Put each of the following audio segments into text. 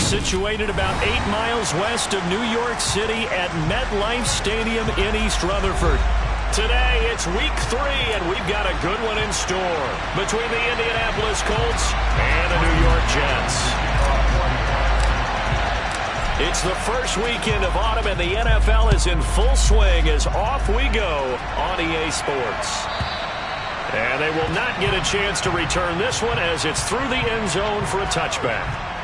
situated about 8 miles west of New York City at MetLife Stadium in East Rutherford. Today, it's week 3, and we've got a good one in store between the Indianapolis Colts and the New York Jets. It's the first weekend of autumn, and the NFL is in full swing as off we go on EA Sports. And they will not get a chance to return this one as it's through the end zone for a touchback.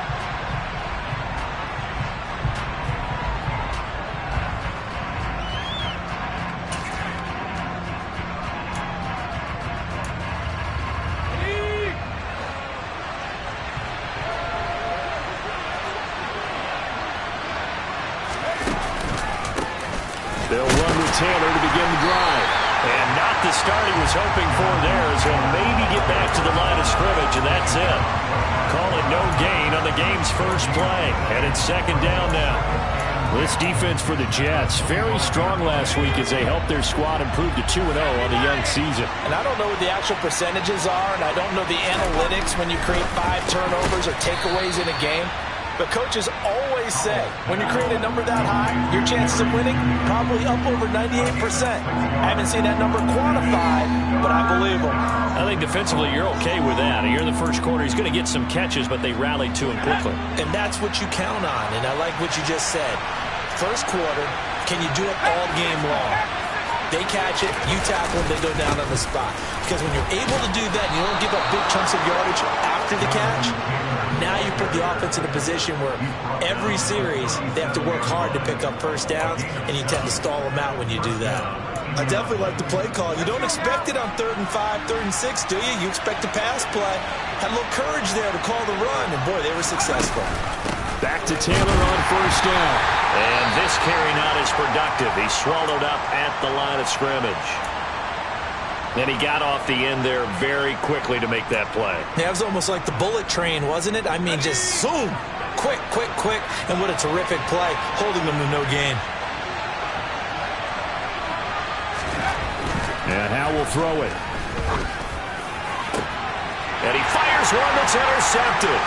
They'll run with Taylor to begin the drive. And not the start he was hoping for there, as he'll maybe get back to the line of scrimmage, and that's it. Call it no gain on the game's first play. And it's second down now. This defense for the Jets, very strong last week as they helped their squad improve to 2-0 on the young season. And I don't know what the actual percentages are, and I don't know the analytics when you create 5 turnovers or takeaways in a game. But coaches always say, when you create a number that high, your chances of winning probably up over 98%. I haven't seen that number quantified, but I believe them. I think defensively you're okay with that. Here in the first quarter, he's going to get some catches, but they rallied to him quickly. And that's what you count on, and I like what you just said. First quarter, can you do it all game long? They catch it, you tackle them, they go down on the spot. Because when you're able to do that, and you don't give up big chunks of yardage after the catch, now you put the offense in a position where every series they have to work hard to pick up first downs, and you tend to stall them out when you do that. I definitely like the play call. You don't expect it on 3rd and 5, 3rd and 6, do you? You expect a pass play. Had a little courage there to call the run, and boy, they were successful. Back to Taylor on first down. And this carry not as productive. He swallowed up at the line of scrimmage. And he got off the end there very quickly to make that play. Yeah, it was almost like the bullet train, wasn't it? I mean, just zoom. Quick, quick, quick. And what a terrific play, holding them to no gain. And Howe will throw it. And he fires one that's intercepted.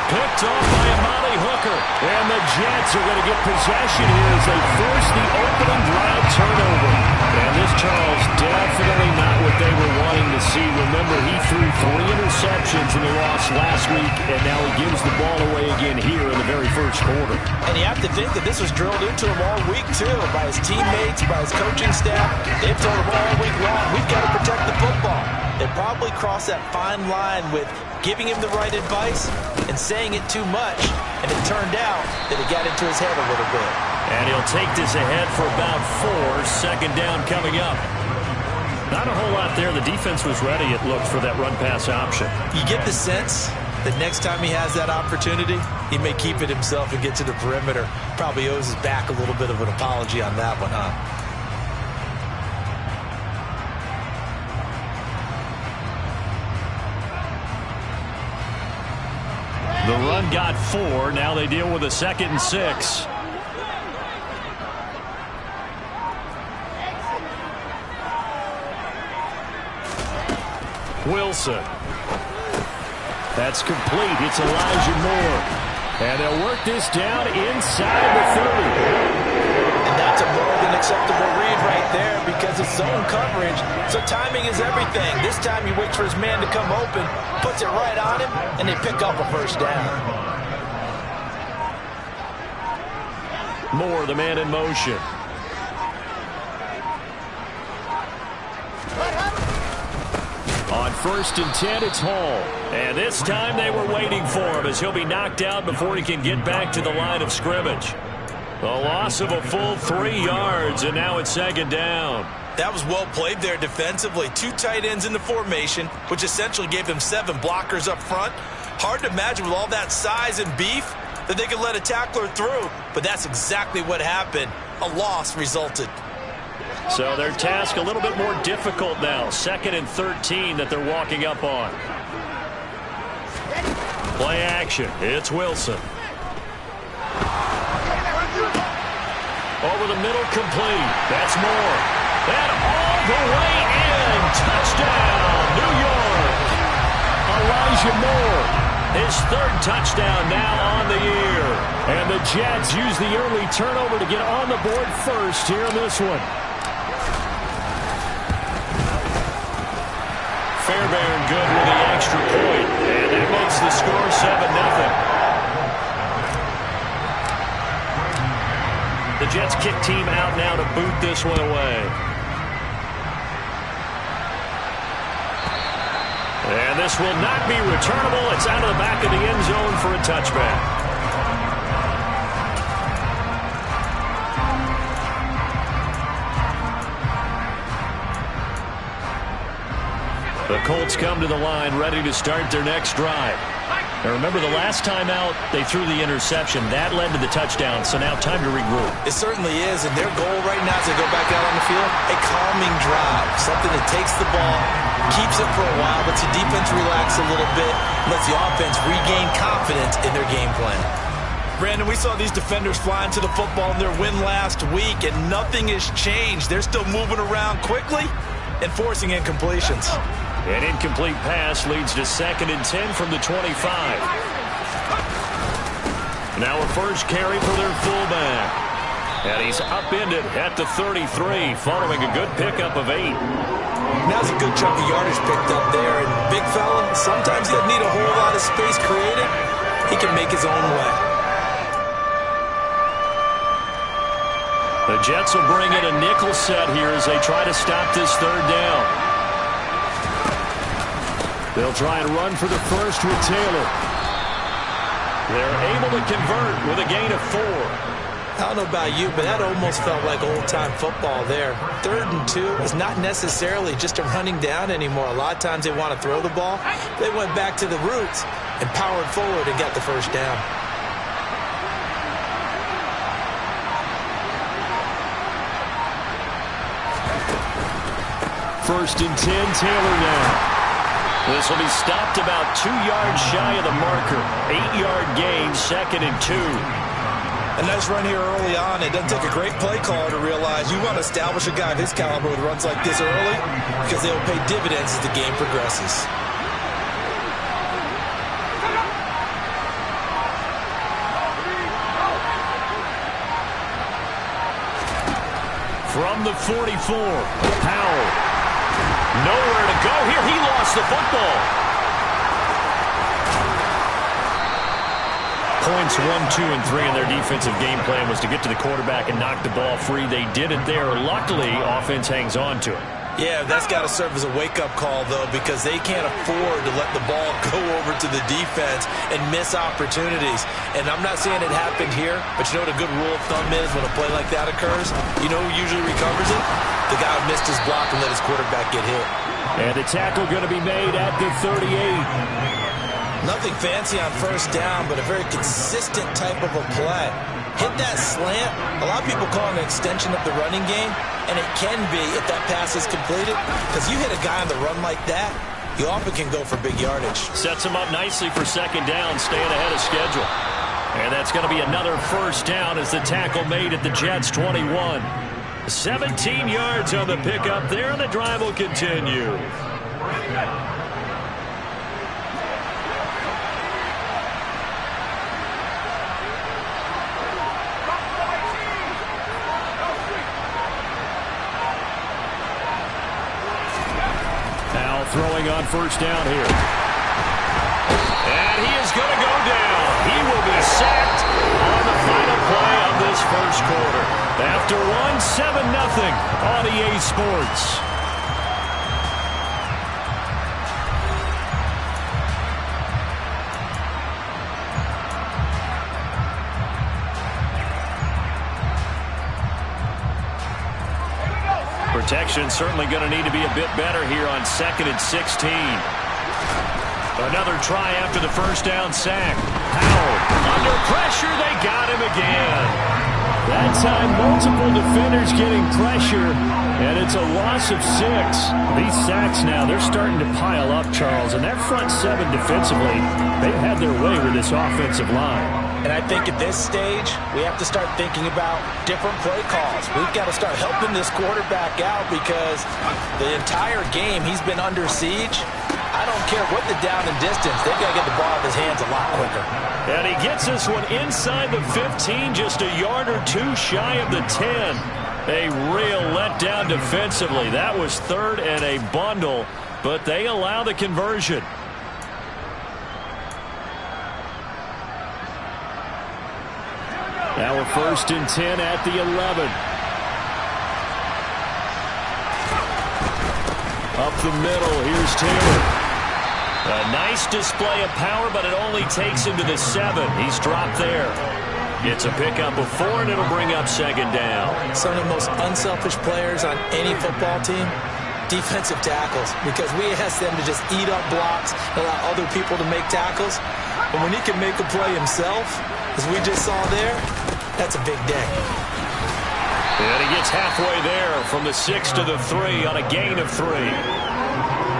Picked off by Amani Hooker. And the Jets are going to get possession here as they force the opening drive turnover. And this, Charles, definitely not what they were wanting to see. Remember, he threw 3 interceptions in the loss last week, and now he gives the ball away again here in the very first quarter. And you have to think that this was drilled into him all week, too, by his teammates, by his coaching staff. They've told him all week long, we've got to protect the football. They probably crossed that fine line with giving him the right advice and saying it too much, and it turned out that it got into his head a little bit. And he'll take this ahead for about 4. Second down coming up. Not a whole lot there. The defense was ready, it looked, for that run-pass option. You get the sense that next time he has that opportunity, he may keep it himself and get to the perimeter. Probably owes his back a little bit of an apology on that one, huh? The run got 4. Now they deal with a 2nd and 6. Wilson. That's complete. It's Elijah Moore. And they'll work this down inside the 30. And that's a more than acceptable read right there because it's zone coverage. So timing is everything. This time he waits for his man to come open, puts it right on him, and they pick up a first down. Moore, the man in motion. On 1st and 10, it's Hall. And this time they were waiting for him as he'll be knocked out before he can get back to the line of scrimmage. A loss of a full 3 yards, and now it's 2nd down. That was well played there defensively. 2 tight ends in the formation, which essentially gave them 7 blockers up front. Hard to imagine with all that size and beef that they could let a tackler through, but that's exactly what happened. A loss resulted. So their task a little bit more difficult now. 2nd and 13 that they're walking up on. Play action. It's Wilson. Over the middle, complete. That's Moore. And all the way in. Touchdown, New York. Elijah Moore. His third touchdown now on the year. And the Jets use the early turnover to get on the board first here in this one. Fairbairn good with the extra point. And that makes the score 7-0. The Jets kick team out now to boot this one away. And this will not be returnable. It's out of the back of the end zone for a touchback. The Colts come to the line ready to start their next drive. Now remember, the last time out, they threw the interception. That led to the touchdown, so now time to regroup. It certainly is, and their goal right now as they go back out on the field, a calming drive, something that takes the ball, keeps it for a while, lets the defense relax a little bit, lets the offense regain confidence in their game plan. Brandon, we saw these defenders flying to the football in their win last week, and nothing has changed. They're still moving around quickly and forcing incompletions. An incomplete pass leads to 2nd and 10 from the 25. Now a first carry for their fullback. And he's upended at the 33, following a good pickup of 8. Now's a good chunk of yardage picked up there. And big fella, sometimes he doesn't need a whole lot of space created. He can make his own way. The Jets will bring in a nickel set here as they try to stop this third down. They'll try and run for the first with Taylor. They're able to convert with a gain of 4. I don't know about you, but that almost felt like old-time football there. 3rd and 2 is not necessarily just a running down anymore. A lot of times they want to throw the ball. They went back to the roots and powered forward and got the first down. First and 10, Taylor now. This will be stopped about 2 yards shy of the marker. 8-yard gain, 2nd and 2. A nice run here early on. It doesn't take a great play caller to realize you want to establish a guy of his caliber with runs like this early because they will pay dividends as the game progresses. From the 44, Powell. Nowhere to go here. He lost the football. Points 1, 2, and 3 in their defensive game plan was to get to the quarterback and knock the ball free. They did it there. Luckily, offense hangs on to it. Yeah, that's got to serve as a wake-up call, though, because they can't afford to let the ball go over to the defense and miss opportunities. And I'm not saying it happened here, but you know what a good rule of thumb is when a play like that occurs? You know who usually recovers it? The guy who missed his block and let his quarterback get hit. And the tackle going to be made at the 38. Nothing fancy on first down, but a very consistent type of a play. Hit that slant. A lot of people call it an extension of the running game, and it can be if that pass is completed, because you hit a guy on the run like that, you often can go for big yardage. Sets him up nicely for 2nd down, staying ahead of schedule. And that's going to be another first down as the tackle made at the Jets' 21. 17 yards on the pickup there, and the drive will continue. Now throwing on first down here. And he is going to go down. He will be sacked on the final play of this first quarter. After 7-0 on EA Sports. Protection certainly going to need to be a bit better here on 2nd and 16. Another try after the first down sack. Powell under pressure. They got him again. That time, multiple defenders getting pressure, and it's a loss of 6. These sacks now, they're starting to pile up, Charles, and that front 7 defensively, they've had their way with this offensive line. And I think at this stage, we have to start thinking about different play calls. We've got to start helping this quarterback out because the entire game he's been under siege. I don't care what the down and distance. They've got to get the ball out of his hands a lot quicker. And he gets this one inside the 15, just a yard or two shy of the 10. A real letdown defensively. That was third and a bundle, but they allow the conversion. Now we're 1st and 10 at the 11. Up the middle, here's Taylor. A nice display of power, but it only takes him to the 7. He's dropped there. Gets a pickup of 4, and it'll bring up 2nd down. Some of the most unselfish players on any football team, defensive tackles, because we ask them to just eat up blocks, allow other people to make tackles. But when he can make a play himself, as we just saw there, that's a big day. And he gets halfway there from the 6 to the 3 on a gain of 3.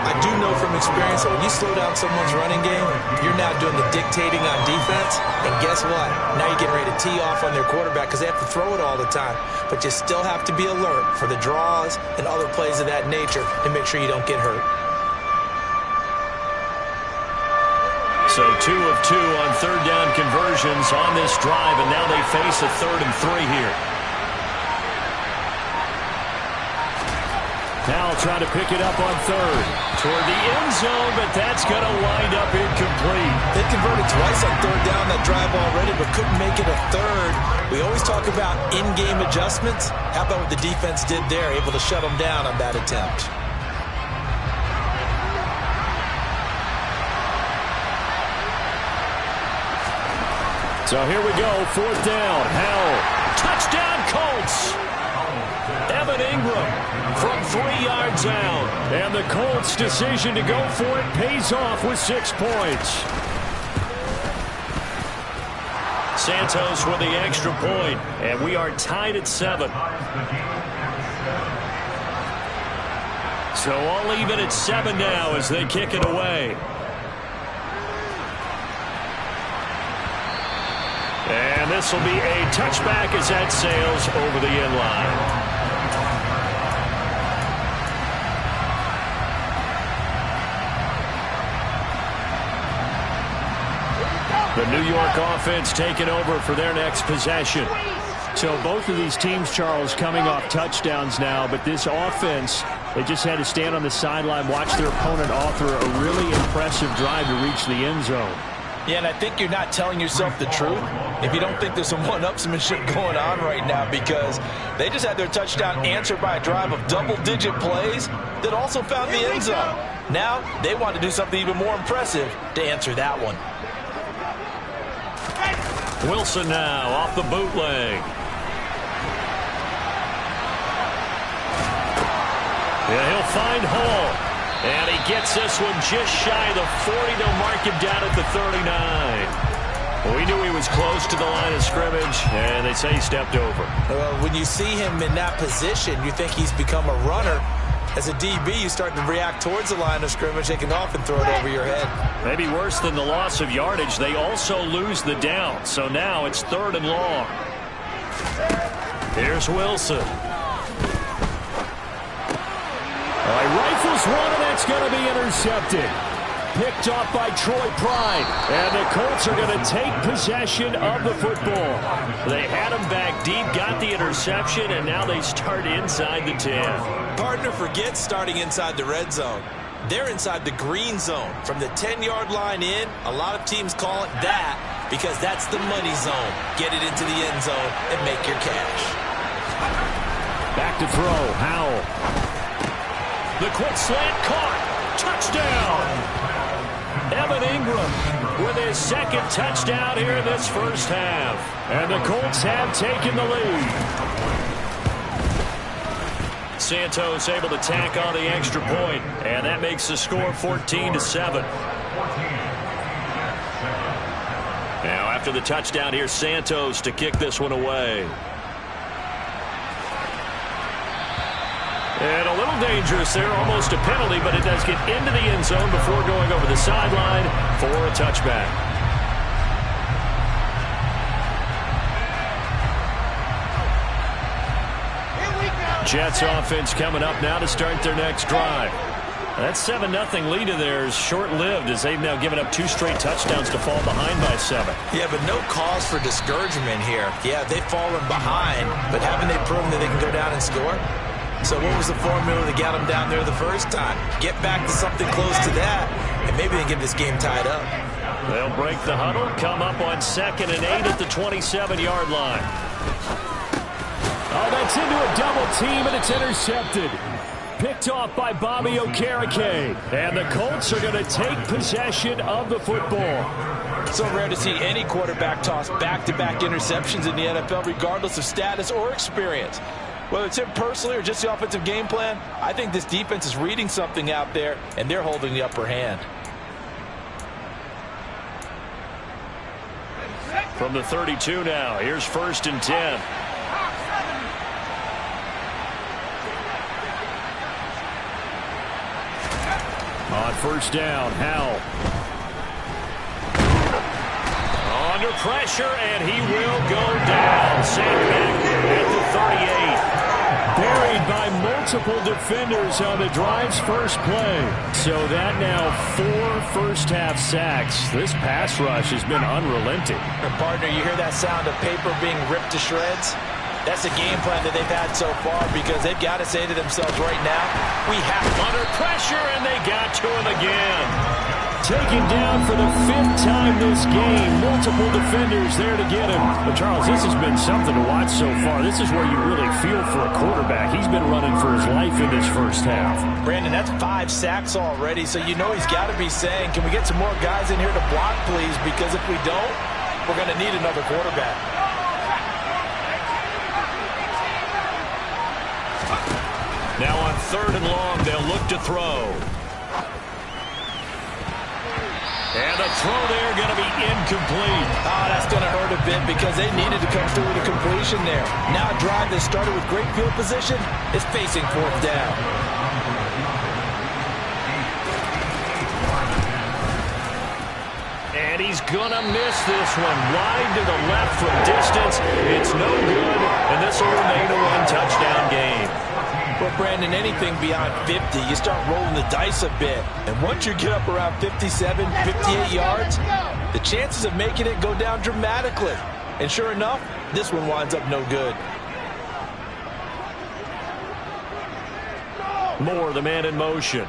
I do know from experience that when you slow down someone's running game, you're now doing the dictating on defense. And guess what? Now you're getting ready to tee off on their quarterback because they have to throw it all the time. But you still have to be alert for the draws and other plays of that nature to make sure you don't get hurt. So 2 of 2 on 3rd down conversions on this drive, and now they face a 3rd and 3 here. Now trying to pick it up on 3rd. Toward the end zone, but that's going to wind up incomplete. They converted twice on 3rd down that drive already, but couldn't make it a 3rd. We always talk about in-game adjustments. How about what the defense did there, able to shut them down on that attempt? So here we go, 4th down. Howell. Touchdown, Colts. Evan Ingram from 3 yards out. And the Colts' decision to go for it pays off with 6 points. Santos with the extra point, and we are tied at 7. So all even at 7 now as they kick it away. And this will be a touchback as that sails over the end line. The New York offense taking over for their next possession. So both of these teams, Charles, coming off touchdowns now, but this offense, they just had to stand on the sideline, watch their opponent author a really impressive drive to reach the end zone. Yeah, and I think you're not telling yourself the truth if you don't think there's some one-upsmanship going on right now, because they just had their touchdown answered by a drive of double-digit plays that also found the end zone. Now they want to do something even more impressive to answer that one. Wilson now off the bootleg. Yeah, he'll find Hall. And he gets this one just shy of the 40. They'll mark him down at the 39. Well, we knew he was close to the line of scrimmage, and they say he stepped over. Well, when you see him in that position, you think he's become a runner. As a DB, you start to react towards the line of scrimmage. They can often throw it over your head. Maybe worse than the loss of yardage, they also lose the down. So now it's 3rd and long. Here's Wilson. All right, rifles one, and that's going to be intercepted. Picked off by Troy Pride. And the Colts are going to take possession of the football. They had him back deep, got the interception, and now they start inside the 10. Partner forgets starting inside the red zone. They're inside the green zone. From the 10-yard line in, a lot of teams call it that because that's the money zone. Get it into the end zone and make your cash. Back to throw, Howell. The quick slant caught. Touchdown. Evan Ingram with his 2nd touchdown here in this first half. And the Colts have taken the lead. Santos able to tack on the extra point, and that makes the score 14-7. Now after the touchdown, here's Santos to kick this one away. And a little dangerous there, almost a penalty, but it does get into the end zone before going over the sideline for a touchback. Jets offense coming up now to start their next drive. That 7-0 lead of theirs short-lived as they've now given up 2 straight touchdowns to fall behind by 7. Yeah, but no cause for discouragement here. Yeah, they've fallen behind, but haven't they proven that they can go down and score? So what was the formula that got them down there the first time? Get back to something close to that, and maybe they get this game tied up. They'll break the huddle, come up on 2nd and 8 at the 27-yard line. Oh, that's into a double team, and it's intercepted. Picked off by Bobby Okereke. And the Colts are going to take possession of the football. So rare to see any quarterback toss back-to-back interceptions in the NFL, regardless of status or experience. Whether it's him personally or just the offensive game plan, I think this defense is reading something out there, and they're holding the upper hand. From the 32 now, here's 1st and 10. On 1st down, Howell. Under pressure, and he will go down. Sacked back at the 38. Buried by multiple defenders on the drive's first play. So that now 4 first-half sacks. This pass rush has been unrelenting. And partner, you hear that sound of paper being ripped to shreds? That's a game plan that they've had so far because they've got to say to themselves right now, we have under pressure, and they got to him again. Taken down for the 5th time this game. Multiple defenders there to get him. But, Charles, this has been something to watch so far. This is where you really feel for a quarterback. He's been running for his life in this first half. Brandon, that's 5 sacks already, so you know he's got to be saying, can we get some more guys in here to block, please? Because if we don't, we're going to need another quarterback. Now on 3rd and long, they'll look to throw. And the throw there going to be incomplete. Oh, that's going to hurt a bit because they needed to come through with a completion there. Now a drive that started with great field position is facing 4th down. And he's going to miss this one. Wide to the left from distance. It's no good, and this will remain a 1-touchdown game. Well, Brandon, anything beyond 50, you start rolling the dice a bit. And once you get up around 57, 58 yards, the chances of making it go down dramatically. And sure enough, this one winds up no good. Moore, the man in motion.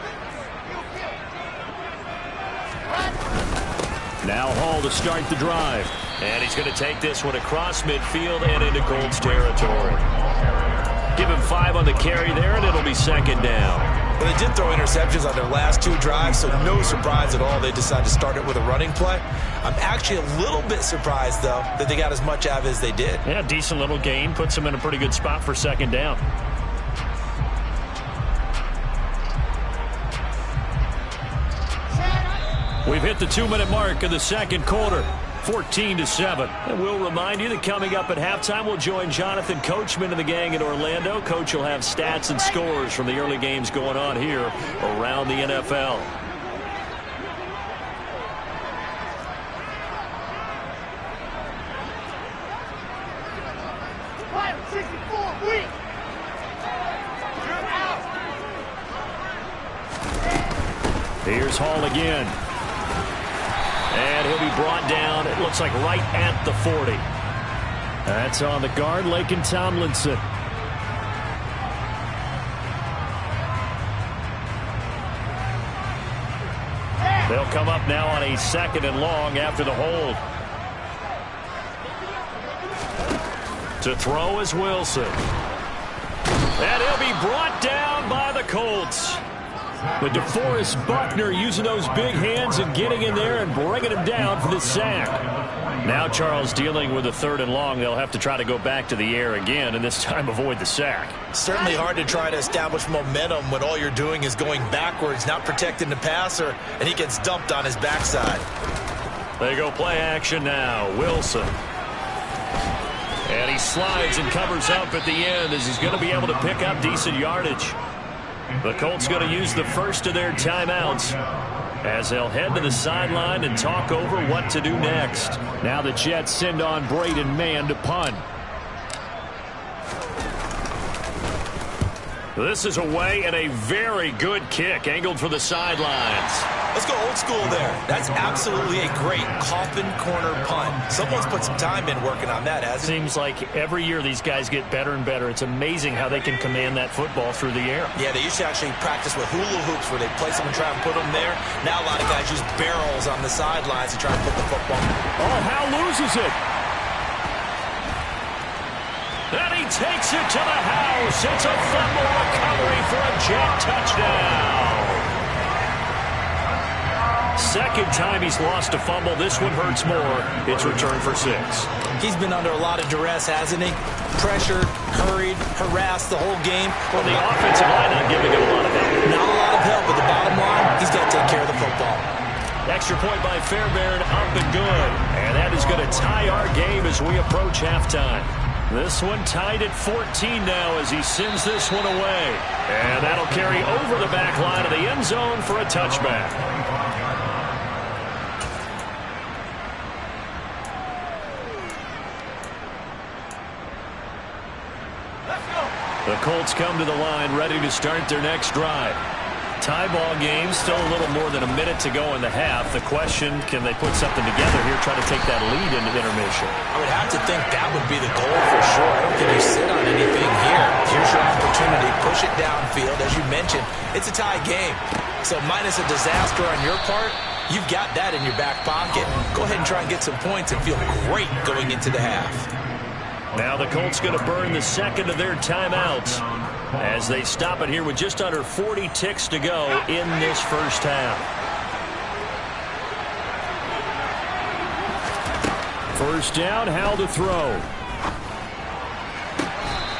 Now Hall to start the drive. And he's going to take this one across midfield and into Colts territory. Give him 5 on the carry there, and it'll be 2nd down. Well, they did throw interceptions on their last 2 drives, so no surprise at all they decided to start it with a running play. I'm actually a little bit surprised, though, that they got as much out of it as they did. Yeah, decent little gain. Puts them in a pretty good spot for 2nd down. We've hit the 2-minute mark of the 2nd quarter. 14-7. And we'll remind you that coming up at halftime, we'll join Jonathan Coachman and the gang in Orlando. Coach will have stats and scores from the early games going on here around the NFL. Here's Hall again. And he'll be brought down, it looks like right at the 40. That's on the guard, Laken Tomlinson. They'll come up now on a 2nd and long after the hold. To throw is Wilson. And he'll be brought down by the Colts. But DeForest Buckner using those big hands and getting in there and bringing him down for the sack. Now Charles dealing with a 3rd and long. They'll have to try to go back to the air again and this time avoid the sack. Certainly hard to try to establish momentum when all you're doing is going backwards, not protecting the passer, and he gets dumped on his backside. They go play action now. Wilson. And he slides and covers up at the end as he's going to be able to pick up decent yardage. The Colts going to use the first of their timeouts as they'll head to the sideline and talk over what to do next. Now the Jets send on Braden Mann to punt. This is away and a very good kick angled for the sidelines. Let's go old school there. That's absolutely a great coffin corner punt. Someone's put some time in working on that, hasn't it? Seems like every year these guys get better and better. It's amazing how they can command that football through the air. Yeah, they used to actually practice with hula hoops where they place them and try and put them there. Now a lot of guys use barrels on the sidelines to try and put the football. Oh, Howe loses it. And he takes it to the house. It's a fumble recovery for a Jet touchdown. Second time he's lost a fumble. This one hurts more. It's returned for 6. He's been under a lot of duress, hasn't he? Pressured, hurried, harassed the whole game. Well, the offensive line not giving him a lot of help. Not a lot of help, but the bottom line, he's got to take care of the football. Extra point by Fairbairn, up and good. And that is going to tie our game as we approach halftime. This one tied at 14 now as he sends this one away. And that'll carry over the back line of the end zone for a touchback. The Colts come to the line ready to start their next drive. Tie ball game, still a little more than a minute to go in the half. The question, can they put something together here, try to take that lead into intermission? I would have to think that would be the goal for sure. I don't think you sit on anything here. Here's your opportunity. Push it downfield. As you mentioned, it's a tie game. So minus a disaster on your part, you've got that in your back pocket. Go ahead and try and get some points and feel great going into the half. Now the Colts going to burn the second of their timeouts as they stop it here with just under 40 ticks to go in this first half. First down, Howell to throw.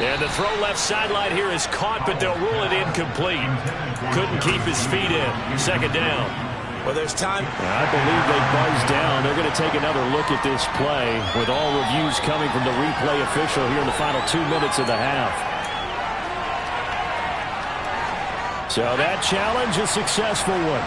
And the throw left sideline here is caught, but they'll rule it incomplete. Couldn't keep his feet in. Second down. Well, there's time. I believe they buzzed down. They're going to take another look at this play with all reviews coming from the replay official here in the final 2 minutes of the half. So that challenge, a successful one.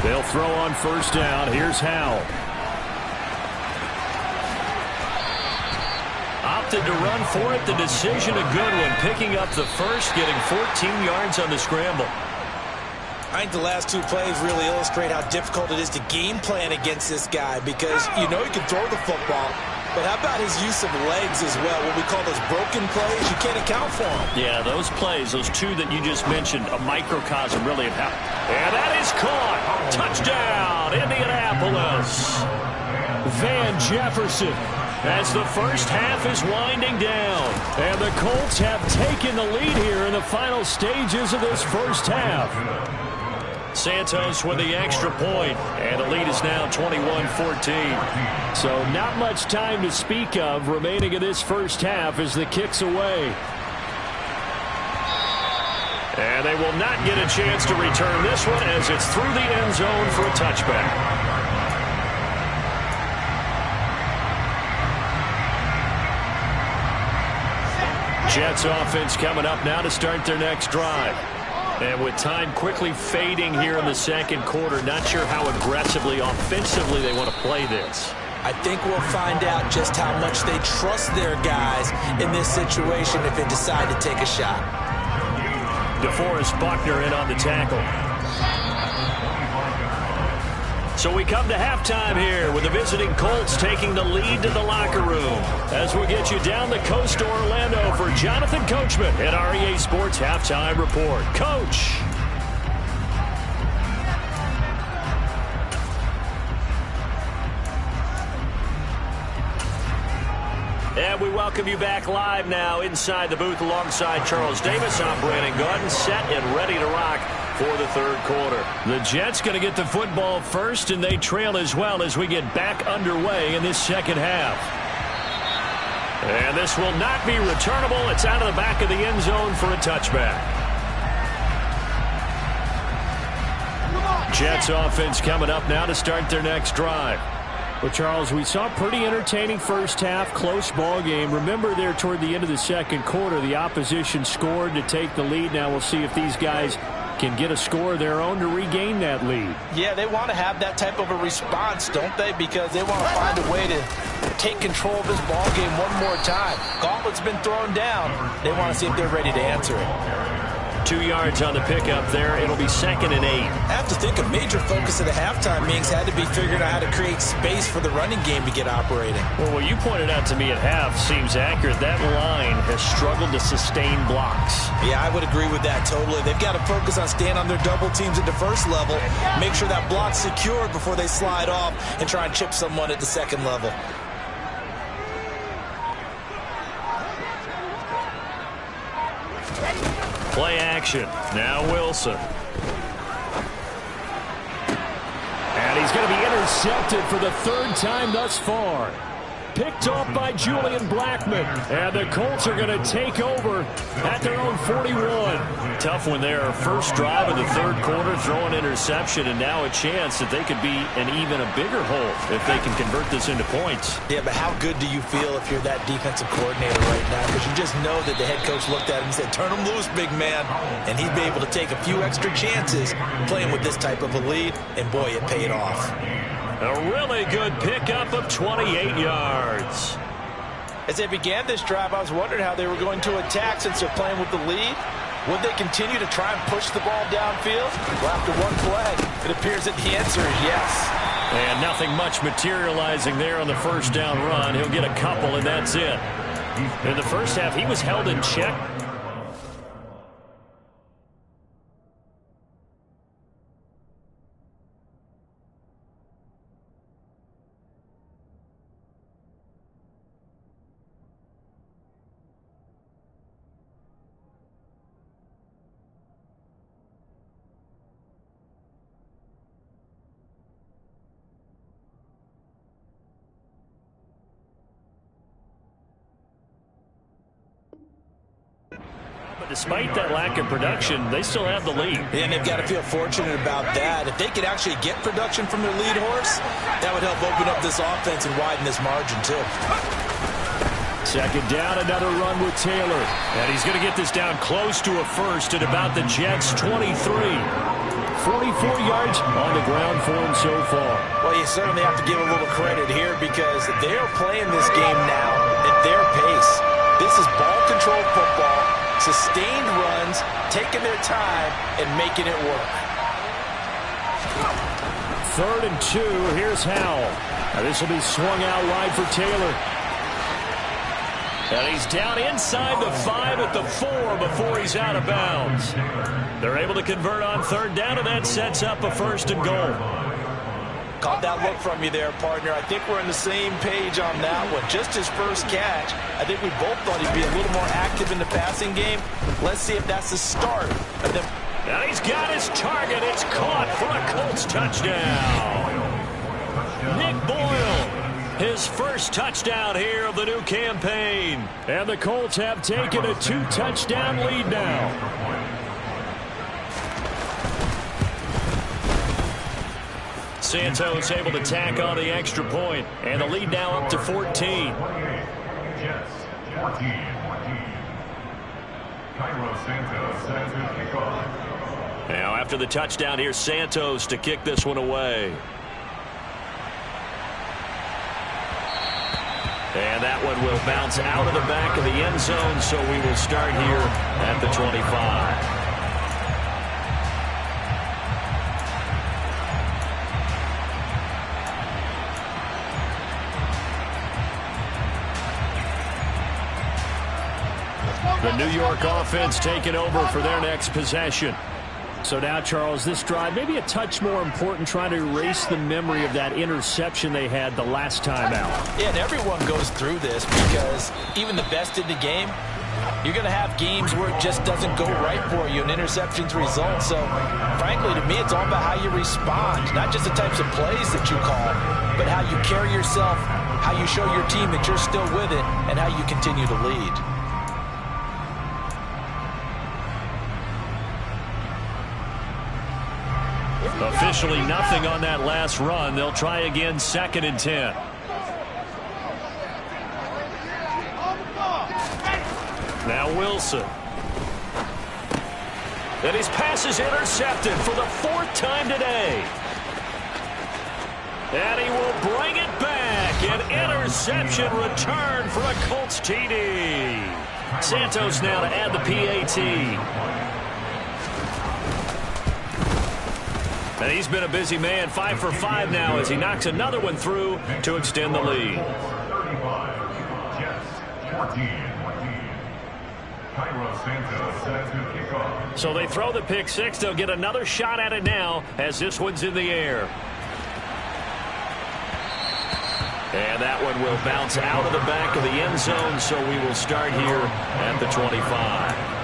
They'll throw on first down. Here's Howell. Opted to run for it. The decision a good one. Picking up the first, getting 14 yards on the scramble. I think the last 2 plays really illustrate how difficult it is to game plan against this guy because you know he can throw the football, but how about his use of legs as well? What we call those broken plays, you can't account for them. Yeah, those plays, those 2 that you just mentioned, a microcosm really of how. And that is caught. Touchdown, Indianapolis. Van Jefferson. As the first half is winding down. And the Colts have taken the lead here in the final stages of this first half. Santos with the extra point, and the lead is now 21-14. So not much time to speak of remaining in this first half as the kick's away. And they will not get a chance to return this one as it's through the end zone for a touchback. Jets offense coming up now to start their next drive. And with time quickly fading here in the second quarter, not sure how aggressively, offensively they want to play this. I think we'll find out just how much they trust their guys in this situation if they decide to take a shot. DeForest Buckner in on the tackle. So we come to halftime here with the visiting Colts taking the lead to the locker room. As we get you down the coast to Orlando for Jonathan Coachman at REA Sports Halftime Report. Coach. And we welcome you back live now inside the booth alongside Charles Davis. I'm Brandon Gaudin, set and ready to rock for the third quarter. The Jets going to get the football first, and they trail as well as we get back underway in this second half. And this will not be returnable. It's out of the back of the end zone for a touchback. Jets offense coming up now to start their next drive. Well, Charles, we saw a pretty entertaining first half, close ball game. Remember there toward the end of the second quarter, the opposition scored to take the lead. Now we'll see if these guys can get a score of their own to regain that lead. Yeah, they want to have that type of a response, don't they? Because they want to find a way to take control of this ball game one more time. Gauntlet's been thrown down. They want to see if they're ready to answer it. 2 yards on the pickup there. It'll be 2nd and 8. I have to think a major focus at the halftime means had to be figuring out how to create space for the running game to get operating. Well, what you pointed out to me at half seems accurate. That line has struggled to sustain blocks. Yeah, I would agree with that totally. They've got to focus on staying on their double teams at the first level, make sure that block's secured before they slide off and try and chip someone at the second level. Play action. Now Wilson. And he's going to be intercepted for the 3rd time thus far. Picked off by Julian Blackmon. And the Colts are going to take over at their own 41. Tough one there. First drive of the 3rd quarter, throw an interception, and now a chance that they could be an even a bigger hole if they can convert this into points. Yeah, but how good do you feel if you're that defensive coordinator right now? Because you just know that the head coach looked at him and said, turn him loose, big man. And he'd be able to take a few extra chances playing with this type of a lead, and boy, it paid off. A really good pickup of 28 yards. As they began this drive, I was wondering how they were going to attack since they're playing with the lead. Would they continue to try and push the ball downfield? Well, after one play, it appears that the answer is yes. And nothing much materializing there on the first down run. He'll get a couple, and that's it. In the first half, he was held in check. Despite that lack of production, they still have the lead. And they've got to feel fortunate about that. If they could actually get production from their lead horse, that would help open up this offense and widen this margin, too. 2nd down, another run with Taylor. And he's going to get this down close to a first at about the Jets' 23. 44 yards on the ground for him so far. Well, you certainly have to give a little credit here because they are playing this game now at their pace. This is ball-controlled football, sustained runs, taking their time, and making it work. 3rd and 2. Here's Howell. Now this will be swung out wide for Taylor. And he's down inside the 5 at the 4 before he's out of bounds. They're able to convert on 3rd down, and that sets up a 1st and goal. Caught that look from you there, partner. I think we're on the same page on that one. Just his first catch, I think we both thought he'd be a little more active in the passing game. Let's see if that's the start of them. Now he's got his target. It's caught for a Colts touchdown. Nick Boyle, his first touchdown here of the new campaign. And the Colts have taken a 2-touchdown lead now. Santos able to tack on the extra point, and the lead now up to 14. Jets 14. Now after the touchdown, here's Santos to kick this one away. And that one will bounce out of the back of the end zone, so we will start here at the 25. The New York offense taking over for their next possession. So now, Charles, this drive maybe a touch more important, trying to erase the memory of that interception they had the last time out. Yeah, and everyone goes through this because even the best in the game, you're going to have games where it just doesn't go right for you, and interceptions result. So, frankly, to me, it's all about how you respond, not just the types of plays that you call, but how you carry yourself, how you show your team that you're still with it, and how you continue to lead. Officially nothing on that last run. They'll try again, 2nd and 10. Now Wilson. And his pass is intercepted for the 4th time today. And he will bring it back. An interception return for a Colts TD. Santos now to add the PAT. And he's been a busy man, 5 for 5 now as he knocks another one through to extend the lead. 35, Jets, 14. Santos set to kick off. So they throw the pick six. They'll get another shot at it now as this one's in the air. And that one will bounce out of the back of the end zone, so we will start here at the 25.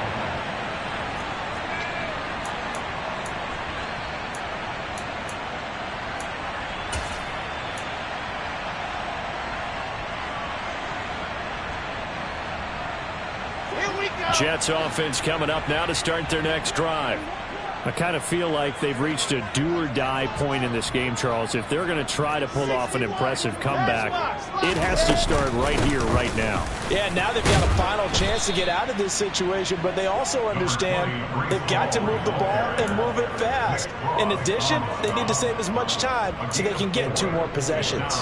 Jets offense coming up now to start their next drive. I kind of feel like they've reached a do-or-die point in this game, Charles. If they're going to try to pull off an impressive comeback, it has to start right here, right now. Yeah, now they've got a final chance to get out of this situation, but they also understand they've got to move the ball and move it fast. In addition, they need to save as much time so they can get 2 more possessions.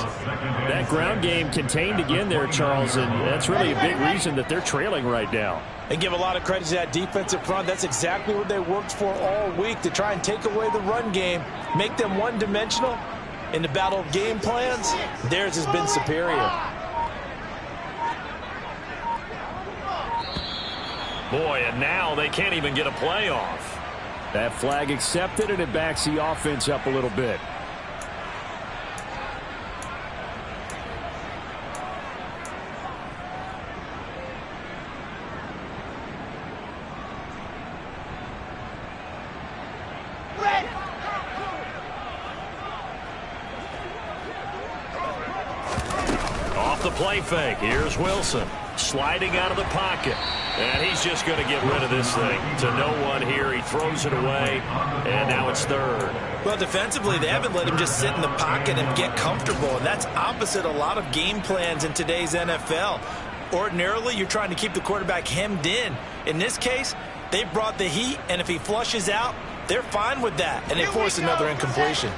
That ground game contained again there, Charles, and that's really a big reason that they're trailing right now. And give a lot of credit to that defensive front. That's exactly what they worked for all week, to try and take away the run game, make them one-dimensional. In the battle of game plans, theirs has been superior. Boy, and now they can't even get a play off. That flag accepted, and it backs the offense up a little bit. Play fake. Here's Wilson sliding out of the pocket. And he's just going to get rid of this thing. To no one here. He throws it away. And now it's 3rd. Well, defensively, they haven't let him just sit in the pocket and get comfortable. And that's opposite a lot of game plans in today's NFL. Ordinarily, you're trying to keep the quarterback hemmed in. In this case, they brought the heat. And if he flushes out, they're fine with that. And they force another incompletion.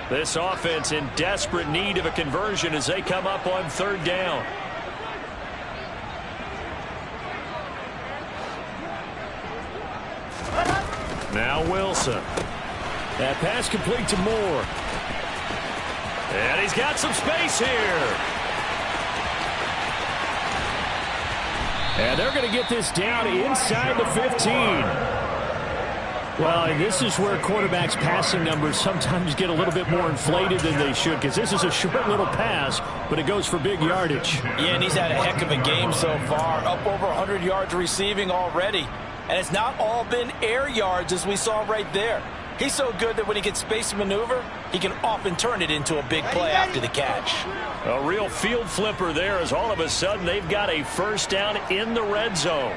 This offense in desperate need of a conversion as they come up on 3rd down. Now Wilson. That pass complete to Moore. And he's got some space here. And they're going to get this down inside the 15. Well, and this is where quarterbacks' passing numbers sometimes get a little bit more inflated than they should, because this is a short little pass, but it goes for big yardage. Yeah, and he's had a heck of a game so far, up over 100 yards receiving already. And it's not all been air yards, as we saw right there. He's so good that when he gets space to maneuver, he can often turn it into a big play after the catch. A real field flipper there, as all of a sudden they've got a 1st down in the red zone.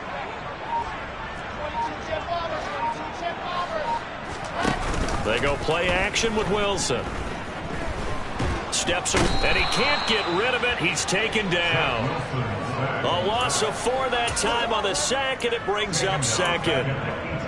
They go play action with Wilson. Steps and he can't get rid of it. He's taken down. A loss of 4 that time on the sack, and it brings up 2nd.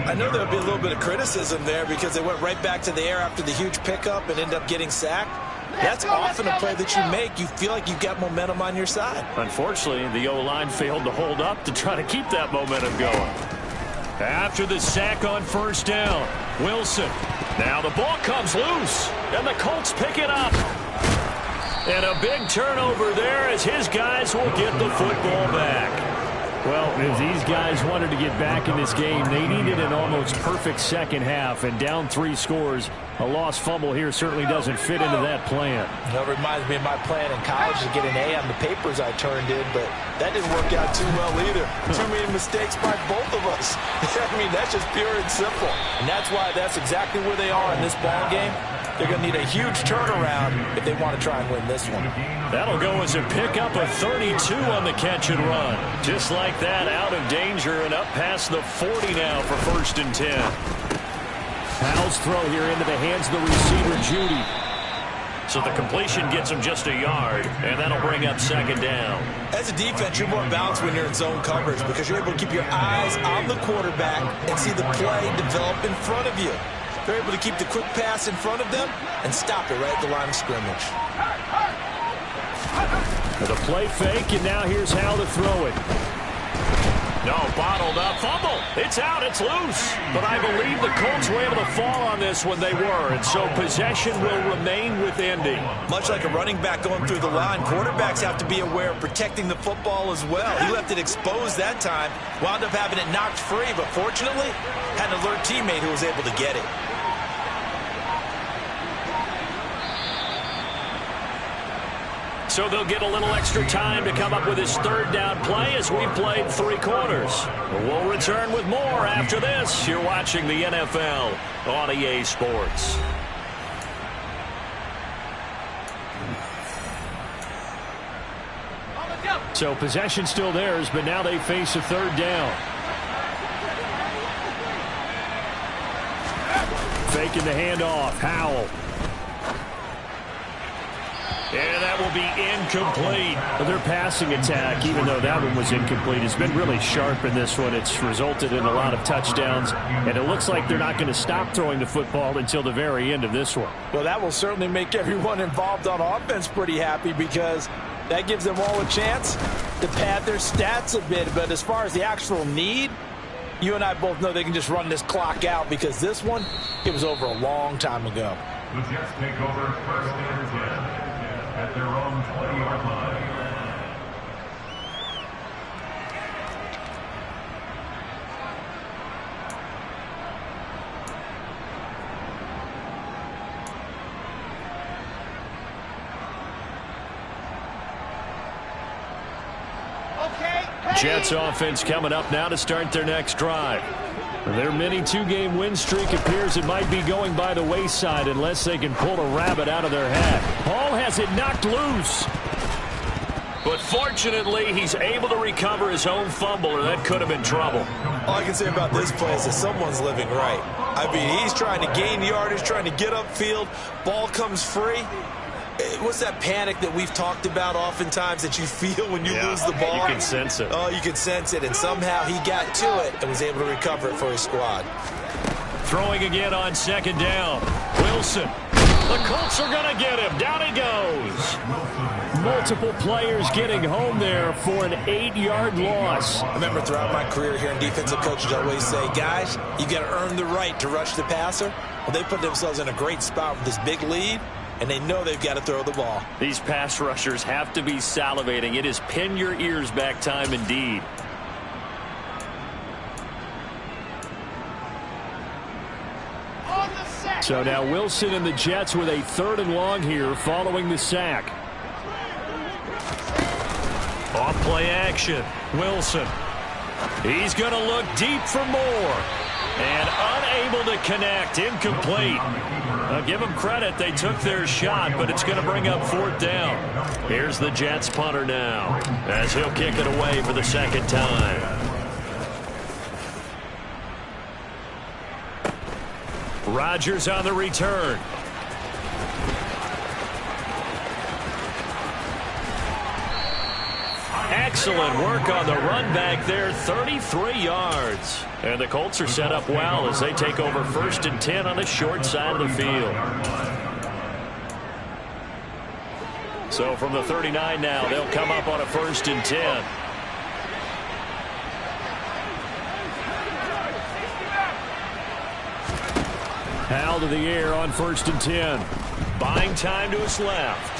I know there'll be a little bit of criticism there because they went right back to the air after the huge pickup and end up getting sacked. That's often a play that you make. You feel like you've got momentum on your side. Unfortunately, the O-line failed to hold up to try to keep that momentum going. After the sack on 1st down, Wilson. Now the ball comes loose, and the Colts pick it up. And a big turnover there as his guys will get the football back. Well, if these guys wanted to get back in this game, they needed an almost perfect second half, and down 3 scores. A lost fumble here certainly doesn't fit into that plan. You know, it reminds me of my plan in college to get an A on the papers I turned in, but that didn't work out too well either. Too many mistakes by both of us. I mean, that's just pure and simple. And that's why that's exactly where they are in this ball game. They're going to need a huge turnaround if they want to try and win this one. That'll go as a pickup of 32 on the catch and run. Just like that, out of danger and up past the 40 now for 1st and 10. Powell's throw here into the hands of the receiver, Judy. So the completion gets him just a yard, and that'll bring up second down. As a defense, you're more balanced when you're in zone coverage because you're able to keep your eyes on the quarterback and see the play develop in front of you. They're able to keep the quick pass in front of them and stop it right at the line of scrimmage. The play fake, and now here's how to throw it. No, bottled up, fumble. It's out, it's loose. But I believe the Colts were able to fall on this when they were, and so possession will remain with Indy. Much like a running back going through the line, quarterbacks have to be aware of protecting the football as well. He left it exposed that time, wound up having it knocked free, but fortunately, had an alert teammate who was able to get it. So they'll get a little extra time to come up with his third down play as we played 3 quarters. We'll return with more after this. You're watching the NFL on EA Sports. So possession still theirs, but now they face a third down. Faking the handoff. Howell. And that will be incomplete. Their passing attack, even though that one was incomplete, has been really sharp in this one. It's resulted in a lot of touchdowns, and it looks like they're not going to stop throwing the football until the very end of this one. Well, that will certainly make everyone involved on offense pretty happy because that gives them all a chance to pad their stats a bit. But as far as the actual need, you and I both know they can just run this clock out because this one, it was over a long time ago. The Jets take over first and 10 at their own 20-yard line. Jets offense coming up now to start their next drive. Their mini 2-game win streak appears it might be going by the wayside unless they can pull a rabbit out of their hat. Hall has it knocked loose. But fortunately, he's able to recover his own fumble, or that could have been trouble. All I can say about this play is that someone's living right. I mean, he's trying to gain yardage, trying to get upfield. Ball comes free. What's that panic that we've talked about oftentimes that you feel when you lose the ball? You can sense it. Oh, you can sense it, and somehow he got to it and was able to recover it for his squad. Throwing again on second down. Wilson. The Colts are going to get him. Down he goes. Multiple players getting home there for an 8-yard loss. I remember throughout my career here in defensive coaches always say, guys, you got to earn the right to rush the passer. Well, they put themselves in a great spot with this big lead, and they know they've got to throw the ball. These pass rushers have to be salivating. It is pin your ears back time indeed. So now Wilson and the Jets with a 3rd and long here following the sack. Off play action. Wilson. He's going to look deep for more. And unable to connect. Incomplete. I'll give them credit. They took their shot, but it's going to bring up 4th down. Here's the Jets punter now as he'll kick it away for the 2nd time. Rodgers on the return. Excellent work on the run back there, 33 yards. And the Colts are set up well as they take over 1st and 10 on the short side of the field. So from the 39 now, they'll come up on a 1st and 10. Howell to the air on 1st and 10. Buying time to his left.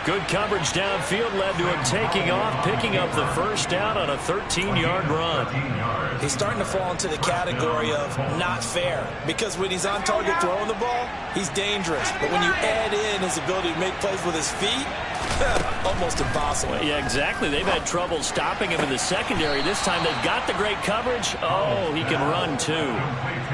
Good coverage downfield led to him taking off, picking up the 1st down on a 13-yard run. He's starting to fall into the category of not fair because when he's on target throwing the ball, he's dangerous. But when you add in his ability to make plays with his feet, almost impossible. Yeah, exactly. They've had trouble stopping him in the secondary. This time they've got the great coverage. Oh, he can run too.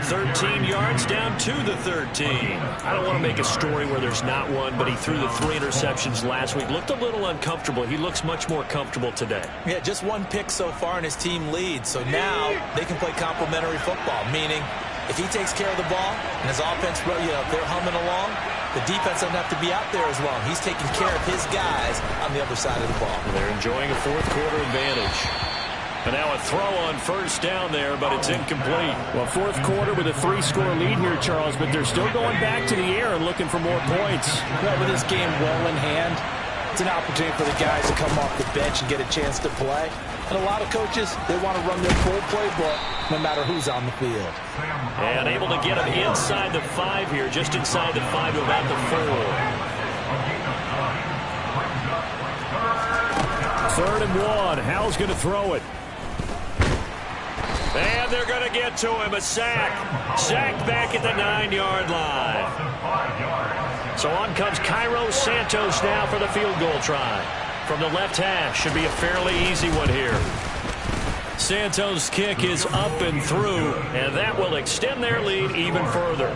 13 yards down to the 13. I don't want to make a story where there's not one, but he threw the 3 interceptions last week. Looked a little uncomfortable. He looks much more comfortable today. Yeah, just 1 pick so far and his team leads. So now they can play complementary football, meaning If he takes care of the ball and his offense, they're humming along, the defense doesn't have to be out there as long. He's taking care of his guys on the other side of the ball. They're enjoying a fourth quarter advantage. And now a throw on first down there, but it's incomplete. Well, fourth quarter with a 3-score lead here, Charles, but they're still going back to the air and looking for more points. Well, with this game well in hand, it's an opportunity for the guys to come off the bench and get a chance to play. And a lot of coaches, they want to run their full playbook no matter who's on the field. And able to get him inside the 5 here, just inside the 5 to about the 4. 3rd and 1. Howell's going to throw it. And they're going to get to him. A sack. Sacked back at the 9-yard line. So on comes Cairo Santos now for the field goal try. From the left hash. Should be a fairly easy one here. Santos' kick is up and through, and that will extend their lead even further.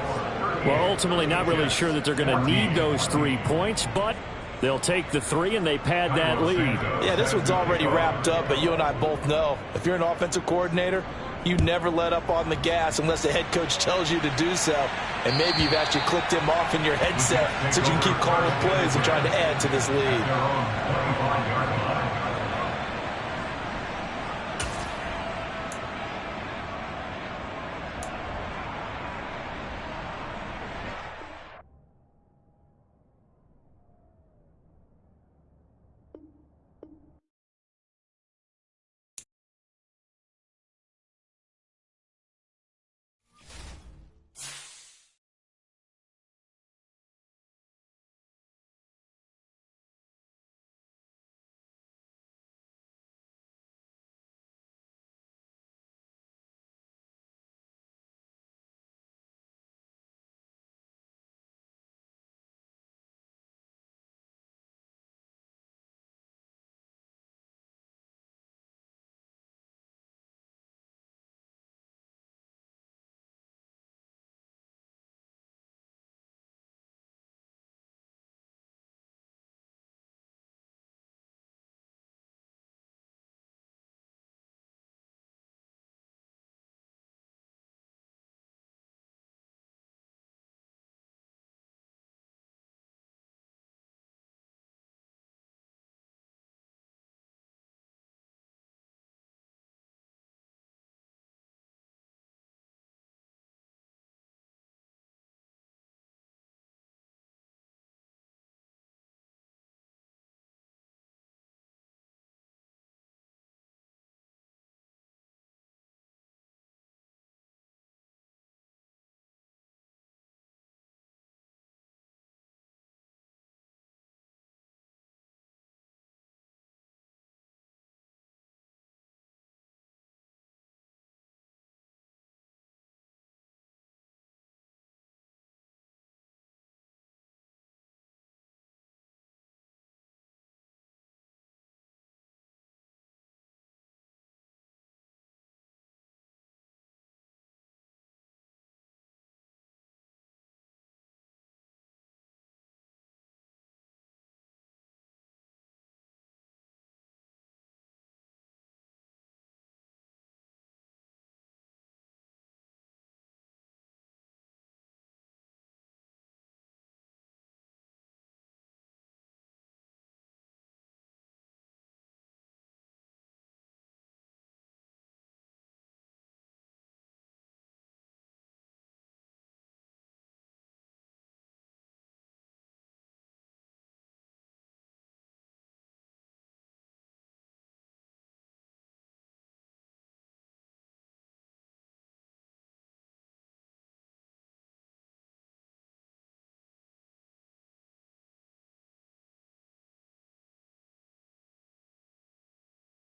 Well, ultimately not really sure that they're going to need those 3 points, but they'll take the 3 and they pad that lead. Yeah, this one's already wrapped up, but you and I both know if you're an offensive coordinator, you never let up on the gas unless the head coach tells you to do so. And maybe you've actually clicked him off in your headset so you can keep calling plays and trying to add to this lead.